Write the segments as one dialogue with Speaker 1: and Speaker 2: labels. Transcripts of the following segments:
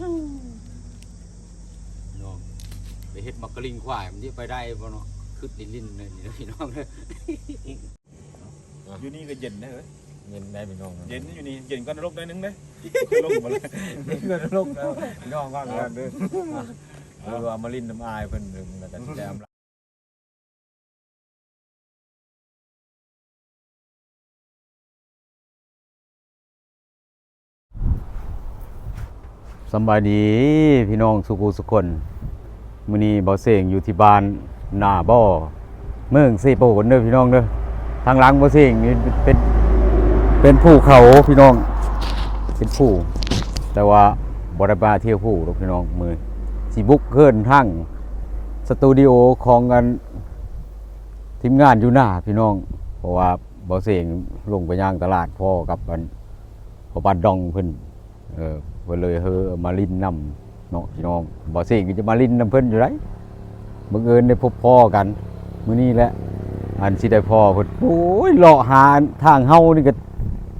Speaker 1: น้องไปเฮ็ดมักกะลิงควายมันที่ไปได้บ่เนาะคือลิ้นๆเลยนี่พี่น้องเด้อ
Speaker 2: อยู่นี่ก็เย็นนะเฮ้ย
Speaker 3: เย็นได้พี่น้อง
Speaker 2: เย็นอยู่นี่เย็นก็นรกได้นึงเด้ลงมาเลย
Speaker 3: เกิดโรคแล้วพี่น้องก็กันเด้อว่ามาลิ้นน้ำอายเพิ่นนึงแล้วกันแจมสบายดีพี่น้องสุขุสุคนมื้อนี้บ่เสงอยู่ที่บ้านหน้าบ่อเมืองซีโปนเด้อพี่น้องเด้อทางหลังบ่เสงนี่เป็นภูเขาพี่น้องเป็นภูแต่ว่าบ่ได้มาเที่ยวภูหรอกพี่น้องมื้อสิบุกเกินทางสตูดิโอของกันทีมงานอยู่หน้าพี่น้องเพราะว่าบ่เสงลงไปย่างตลาดพ่อกับอันพ่อบ้านดองเพิ่นเพิ่นเลยมาลิ้นน้ำเนาะพี่น้องบ่เสกจะมาลิ้นน้ำเพิ่นอยู่ไรบังเอิญได้พบพ่อกันมื้อนี้แหละอันสิได้พ่อเพิ่นโอ้ยเลาะหาทางเฮานี่ก็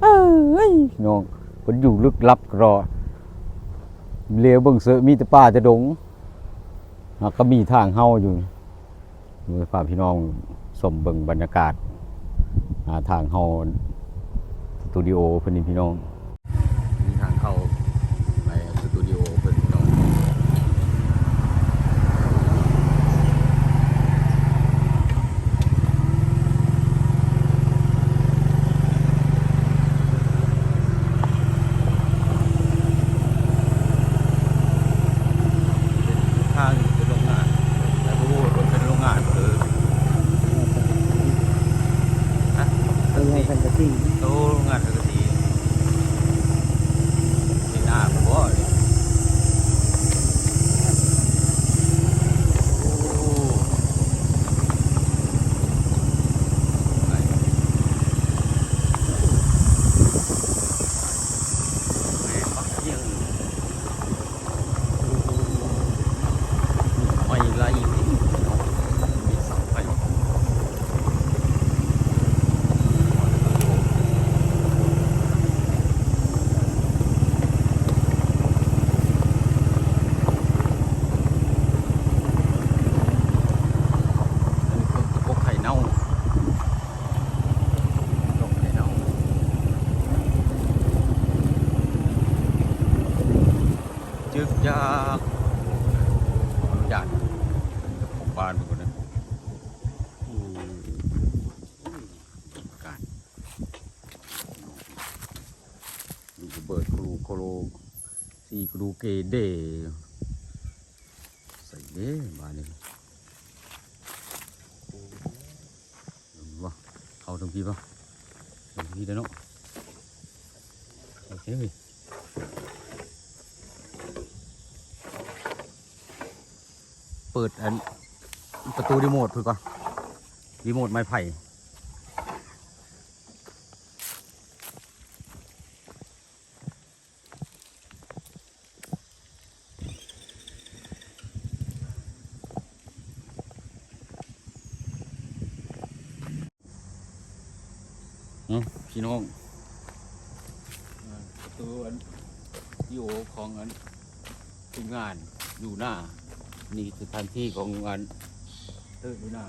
Speaker 3: เอ้ยพี่น้องเพิ่นอยู่ลึกลับรอเลี้ยวเบิ่งเสือมีแต่ป่าแต่ดงแล้วก็มีทางเฮาอยู่ฝากพี่น้องชมเบิ่งบรรยากาศทางเฮาสตูดิโอเพิ่นนี่พี่น้องมีทางเข้าไปสตูดิโอเพิ่นเนาะทางเป็นโรงงานแต่บ่รู้ว่าเป็นโรงงานฮะ
Speaker 4: โรงงานสังกะสี
Speaker 1: โรงงานสังกะสีนี่หน้าผมบ่นี่ไม่ไรนี่มีเสาไฟพวกไข่เน่าตกไข่เน่าจึกยากขออนุญาตของบ้านเป็นคนนั้นการดูกระเบิดครูโคโลสีกรูเกเดใส่เด้บ้านนี้ว่าเอาตรงพี่ป่ะตรงพี่ได้เนาะโอเคเปิดอันประตูรีโมทเพื่อก่อนรีโมทไม้ไผ่พี่น้องประตูอันที่โอของอันทีมงานอยู่หน้านี่คือสถานที่ของอันอยู่หน้า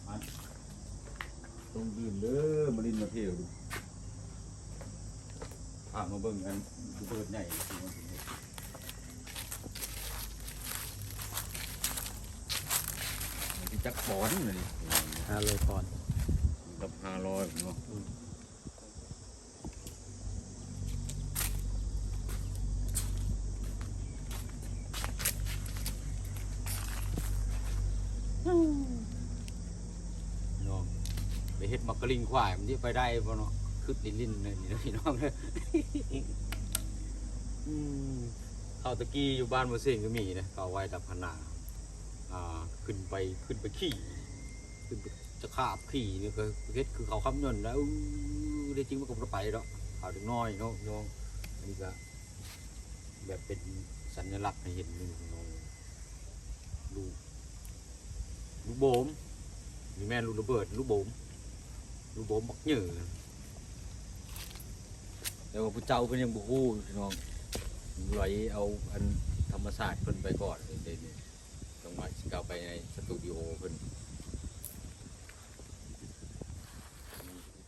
Speaker 1: อันตรงยืนเด้อมาลินมาเที่ยวดูพามาเบิ่งอันดูเบิดใหญ่ที่จักบอนเลยนี่
Speaker 4: 500 ปอนด์
Speaker 1: กับ500เนาะน้องไปเฮ็ดมักกะลิงควายมันที่ไปได้บ่เนาะคือลิ้นๆเลยนี่พี่น้องเด้อเขาตะกี้อยู่บ้านบ่เซ็งก็มีนะเขาไว้ดับพนาขึ้นไปขี่ขึ้นไปจะขาบขี่นี่ก็เฮ็ดคือเขาคำยนต์แล้วได้จริงมันก็บ่ไปดอกเขาถึงน้อยเนาะน้องอันนี้ก็แบบเป็นสัญลักษณ์ให้เห็นนึงน้องลูกโบมมีแม่ลูกระเบิดลูกโบมบักเหยื่อแต่ ว่าผู้เจ้าเพิ่นยังบ่ฮู้พี่น้องลอยเอาอันธรรมศาสตร์เพิ่นไปก่อนเดี๋ยวนี้ต้องมาสิเอาไปในสตูดิโอเพิ่น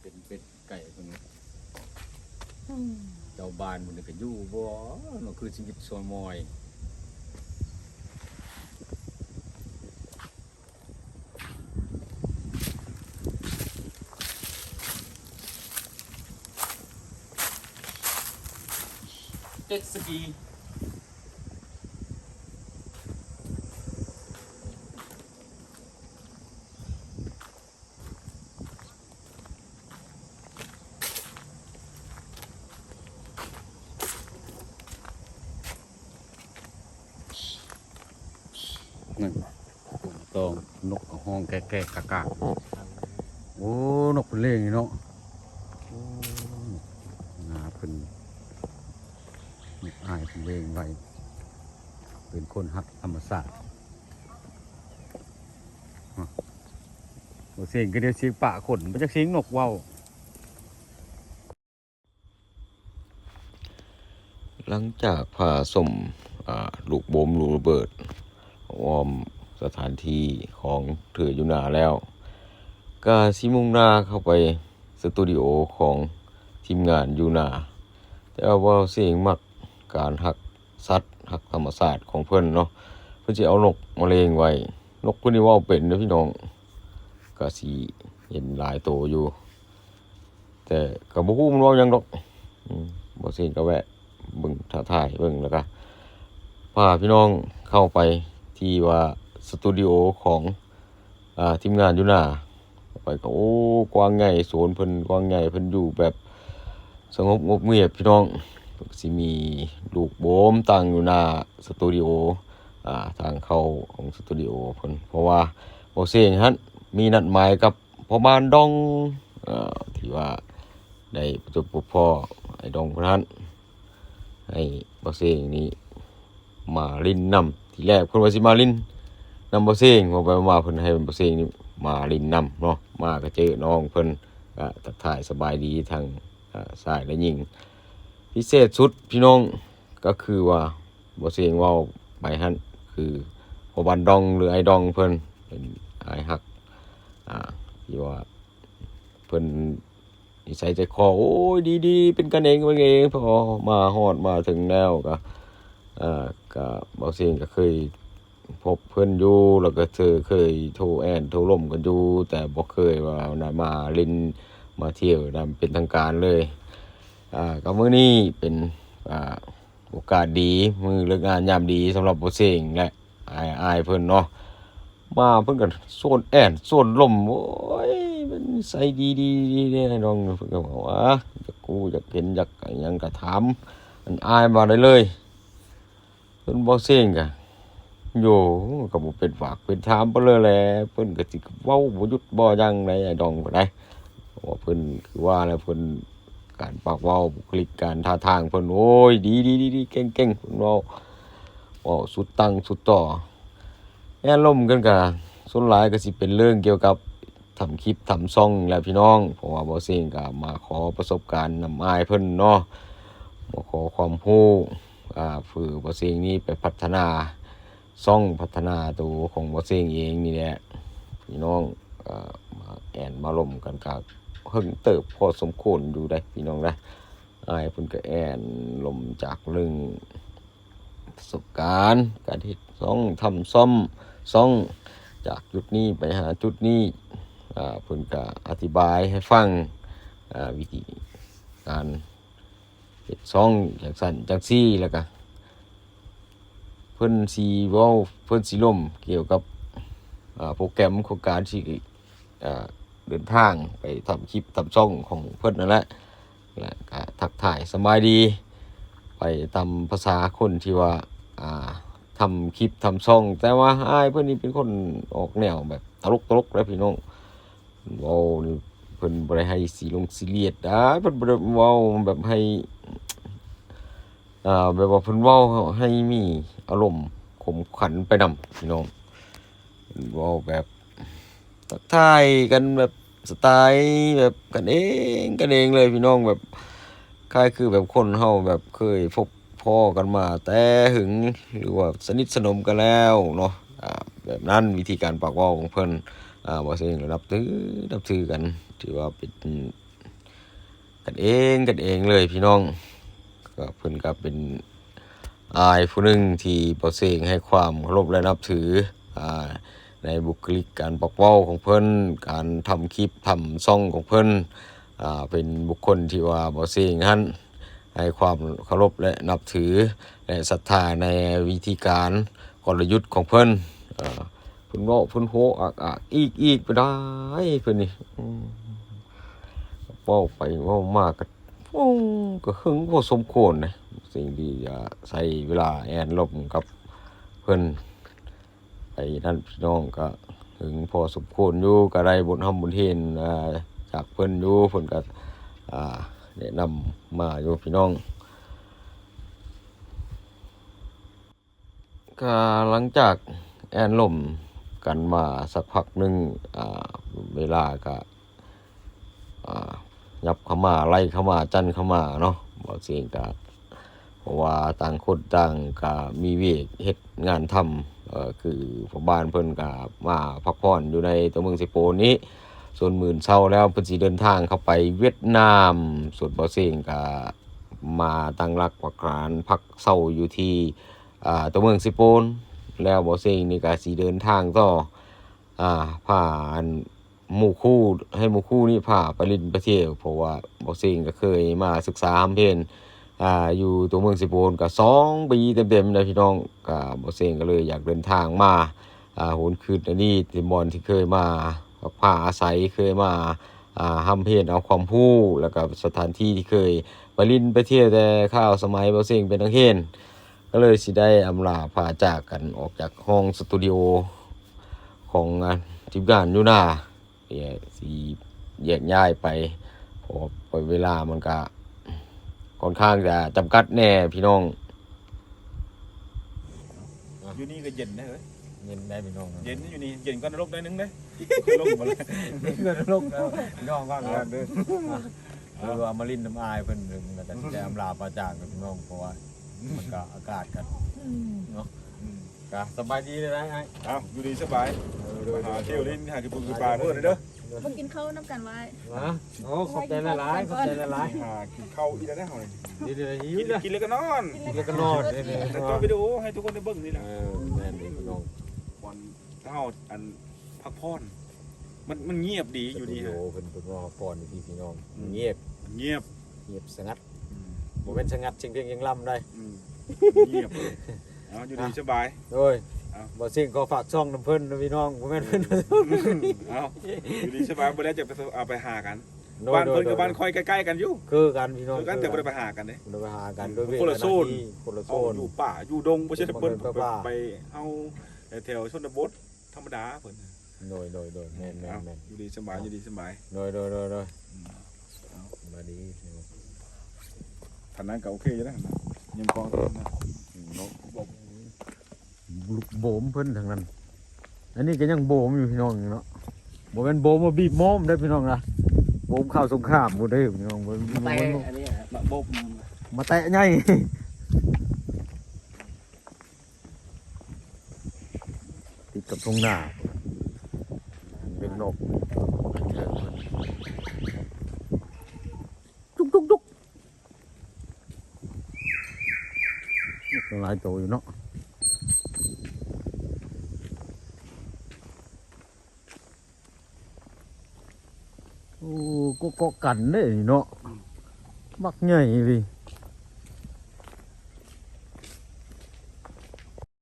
Speaker 1: เป็นเป็ดไก่เพิ่นเจ้าบ้านมันก็อยู่บ่เนาะคือชีวิตซอยมอยเจ็ตสกีนั่นตองนกห้องแก่ๆกากๆโอ้นกเป็นเล่งเนาะโอ้งาเพิ่นนกอายเพิ่นเล่งไว้เป็นคนฮักธรรมศาสตร์โอ้เสียงก็เดียวเสียงปะขนมันจะเสียงนกว่าวหลังจากผ่าสมลูกโบมลูกระเบิดวอมสถานที่ของเถื่ออยู่นาแล้วก็สิมุ่งหน้าเข้าไปสตูดิโอของทีมงานอยู่นาแต่ว่าเสียงมักการหักสัตว์หักธรรมศาสตร์ของเพิ่นเนาะเพิ่นสิเอานกมาเลี้ยงไว้นกเพิ่นนี่เว้าเป็นเด้อพี่น้องก็สิเห็นหลายโตอยู่แต่ก็บ่ฮู้มันเว้าหยังดอกบ่เสียงก็แวะเบิ่งถ่ายเบิ่งแล้วก็พาพี่น้องเข้าไปที่ว่าสตูดิโอของทีมงานอยู่น่ะไปก็โอ้กว้างใหญ่โซนเพิ่นกว้างใหญ่เพิ่นอยู่แบบสงบงบเงียบพี่น้องสิมีลูกโบมตั้งอยู่หน้าสตูดิโอทางเข้าของสตูดิโอเพิ่นเพราะว่าบ่เสียงฮั่นมีนัดหมายกับพ่อบ้านดองที่ว่าได้ประจบพบพ่อไอ้ดองคนนั้นให้บ่เสียงนี้มาลิ้นนำทีแรกเพิ่นว่าสิมาลิ้นนำบ่เสียงพอไปมาเพิ่นให้บ่เสียงนี่มาลิ้นนำเนาะมาก็เจอน้องเพิ่นก็ทักทายสบายดีทางซ้ายและยิงพิเศษสุดพี่น้องก็คือว่าบ่เสียงเว้าไปหั่นคือพ่อบ้านดองหรือไอ้ดองเพิ่นเป็นอ้ายฮักที่ว่าเพิ่นนิสัยใจคอโอ้ยดีๆเป็นกันเองพอมาฮอดมาถึงแล้วก็ก็บ่เสียงก็เคยพบเพิ่นอยู่แล้วก็เคยโทรโทรล่มกันอยู่แต่บ่เคยว่ามาเล่นมาเที่ยวนํเป็นทางการเลยก็มื้อนี้เป็นโอกาสดีมื้อเลิกงานยามดีสำหรับบ่เสียงและอายเพิ่นเนาะมาเพิ่นก็โซนโซนล่มโอ้ยมันใส่ดีๆเด้น้องเพิ่นก็บอกว่าอยากเห็นอยากหยังก็ถามมันอายมาได้เลยเพิ่นบ่เสียงก็โยก็บ่เป็นฝากเป็นถามเพิ่นเลยแหละเพิ่นก็สิเว้าบ่หยุดบ่ยั้งในไอ้ดองก็ได้เพราะว่าเพิ่นคือว่าแล้วเพิ่นการปากเว้าบุคลิกการท่าทางเพิ่นโอ้ยดีๆๆเก่งๆเพิ่นเว้าสุดตั้งสุดต่อแย่ล่มกันก็ส่วนหลายก็สิเป็นเรื่องเกี่ยวกับทำคลิปทำช่องแหละพี่น้องเพราะว่าบ่เสียงก็มาขอประสบการณ์นำอายเพิ่นเนาะมาขอความรู้ฝือบ่เสียงนี้ไปพัฒนาช่องพัฒนาตัวของบ่เสียงเองนี่แหละพี่น้องมามาล่มกันก็เพิ่งเติบพอสมควรอยู่ได้พี่น้องนะอายเพิ่นก็ล่มจากเรื่องประสบการณ์การเฮ็ดช่องทำซ่อมช่องจากจุดนี้ไปหาจุดนี้เพิ่นก็อธิบายให้ฟังวิธีการเฮ็ดช่องจังซั่นจังซี่แล้วก็เพิ่นสิเว้าเพิ่นสิล่มเกี่ยวกับโปรแกรมของการที่เดินทางไปทำคลิปทำช่องของเพิ่นนั่นแหละแล้วก็ทักทายสบายดีไปตามภาษาคนที่ว่าทำคลิปทำช่องแต่ว่าอ้ายเพิ่นนี่เป็นคนออกแนวแบบตลกแล้วพี่น้องเว้านี่เพิ่นบ่ได้ให้ซีเรียสเพิ่นบ่ได้เว้าแบบให้แบบว่าเพิ่นเว้าให้มีอารมณ์ขมขันไปนำพี่น้องเว้าแบบทักทายกันแบบสไตล์แบบกันเองเลยพี่น้องแบบ
Speaker 5: คล้ายคือแบบคนเฮาแบบเคยพบพ่อกันมาแต่หึงหรือว่าสนิทสนมกันแล้วเนาะแบบนั้นวิธีการปากเว้าของเพิ่นบ่เสียงนับถือกันถือว่าเป็นกันเองเลยพี่น้องก็เพิ่นก็เป็นอายผู้หนึงที่บ่เสียงให้ความเคารพและนับถือในบุคลิกการปากเว้าของเพิ่นการทำคลิปทำช่องของเพิ่นเป็นบุคคลที่ว่าบ่เสียงหั้นให้ความเคารพและนับถือและศรัทธาในวิธีการกลยุทธ์ของเพิ่นเพิ่นเว้าเพิ่นโหอีกไปได้เพิ่นนี่เว้าไปเว้ามากก็หึงพอสมควรนะสิ่งที่จะใช้เวลาแอนลบกับเพิ่นไอ้นั่นพี่น้องก็ถึงพอสมควรอยู่ก็ได้บุญทำบุญเฮ็ดจากเพิ่นอยู่เพิ่นก็แนะนำมาอยู่พี่น้องก็หลังจากแอนล่มกันมาสักพักหนึงเวลาก็ยับเข้ามาไล่เข้ามาจันเข้ามาเนาะบ่เสียงก็เพราะว่าต่างคนต่างก็มีเวียกเฮ็ดงานทำคือพ่อบ้านเพิ่นก็มาพักผ่อนอยู่ในตัวเมืองสิโปนี้ส่วนมื้อเช้าแล้วเพิ่นสิเดินทางเข้าไปเวียดนามส่วนบ่เสียงก็มาตั้งหลักปักฐานพักเช้าอยู่ที่ตัวเมืองสิโปนแล้วบ่เสียงนี่ก็สิเดินทางต่อพาหมู่คู่ให้หมู่คู่นี่พาไปลินไปเที่ยวเพราะว่าบ่เสียงก็เคยมาศึกษาเพลงอยู่ตัวเมืองสิโปนก็2ปีเต็มๆนะพี่น้องก็บ่เสียงก็เลยอยากเดินทางมาโหนคืนอันนี้ที่บ่อนที่เคยมาพาอาศัยเคยมาห้ำเพลงเอาความรู้แล้วก็สถานที่ที่เคยไปลินไปเที่ยวแต่ข้าวสมัยบ่เสียงเป็นนักเรียนก็เลยสิได้อำลาพาจากกันออกจากห้องสตูดิโอของทีมงานอยู่หน้าสิแยกย้ายไปเพราะปล่อยเวลามันก็ค่อนข้างจะจำกัดแน่พี่น้อง
Speaker 2: อยู่นี่ก็เย็นนะเฮ้ย
Speaker 3: เย็นได้พี่น้อง
Speaker 2: เย็นอยู่นี่เย็นก็นรกได้นึงเด้เคยลงมาเลย
Speaker 3: เกิดโรคแล้วพี่น้องก็กันเด้อคือว่ามาลินน้ำอายเพิ่นนึงแล้วก็จะอำลาปาจากกับพี่น้องเพราะว่ามันก็อากาศกันเนาะก็สบายดีเลยนะไอ้
Speaker 2: เอาอยู่ดีสบายหาเที่ยวลิ้นหากินปูกินปลาเพื่อนเลยเด้อ
Speaker 6: มากินข้าวน้ำกันไว้
Speaker 3: โอ้ขอบใจหลายๆขอบใจหลาย
Speaker 2: หากินข้าวอีกแล้วได้เฮาเลย
Speaker 3: ๆดีๆหิว
Speaker 2: กิน
Speaker 3: นะ
Speaker 2: กินแล้วก็นอน
Speaker 3: แล้วก็นอนเด้
Speaker 2: แต่
Speaker 3: อ
Speaker 2: ตัววิดีโอให้ทุกคนได้เบิ่งนี่แหละ
Speaker 3: แม่นดีพี่น้อง
Speaker 2: วันเฮาอันพักผ่อนมันเงียบดีอยู่ดี
Speaker 3: โอ้
Speaker 2: ฮะ
Speaker 3: เพิ่นว่าก่อนพี่น้องเงียบ
Speaker 2: เงียบ
Speaker 3: สงัดบ่แม่นสงัดเชียงยังล่ำได้
Speaker 2: เงียบเอาอยู่ดีสบาย
Speaker 3: โอ้ยบ่สิ่งขอฝากช่องน้ำเพิ่นนะพี่น้องบ่แม่นเพิ่น
Speaker 2: เอาอยู่ดีสบายบ่ได้จะเอาไปหากันบ้านเพิ่นกับบ้านค่อยใกล้ๆกันอยู่
Speaker 3: คือกันพี่น้อง
Speaker 2: คือกันแต่บ่ได้ไปหากันเด้
Speaker 3: บ่ได้ไปหากันโดย
Speaker 2: คนละโซน
Speaker 3: คนละโซ
Speaker 2: เอา
Speaker 3: น
Speaker 2: อยู่ป่าอยู่ดงบ่ใช่เพิ่น
Speaker 3: เพิ่นป่า
Speaker 2: ไปเอาแถวชนบทธรรมดาเพิ่น
Speaker 3: โดยแม่น
Speaker 2: เอาอยู่ดีสบายอยู่ดีสบาย
Speaker 3: โดยมาดี
Speaker 2: ฐานะก็โอเคอยู่แล้วนะยังพอนะเนาะ
Speaker 3: ลูกโบมเพิ่นทั้งนั้นอันนี้ก็ยังโบมอยู่พี่น้องเนาะบ่แม่นโบมมาบีบม้อมได้อพี่น้องนะโบมข้าวสงครามบ่ได้อพี่น้องบ่
Speaker 4: แต่อันนี้มาบบ
Speaker 3: มาแตะใหญ่ติดกับทุ่งนาเป็นนกจุกหลายตัวอยู่เนาะโอ้ก็เกาะกันเด้เนาะมักใหญ่พี่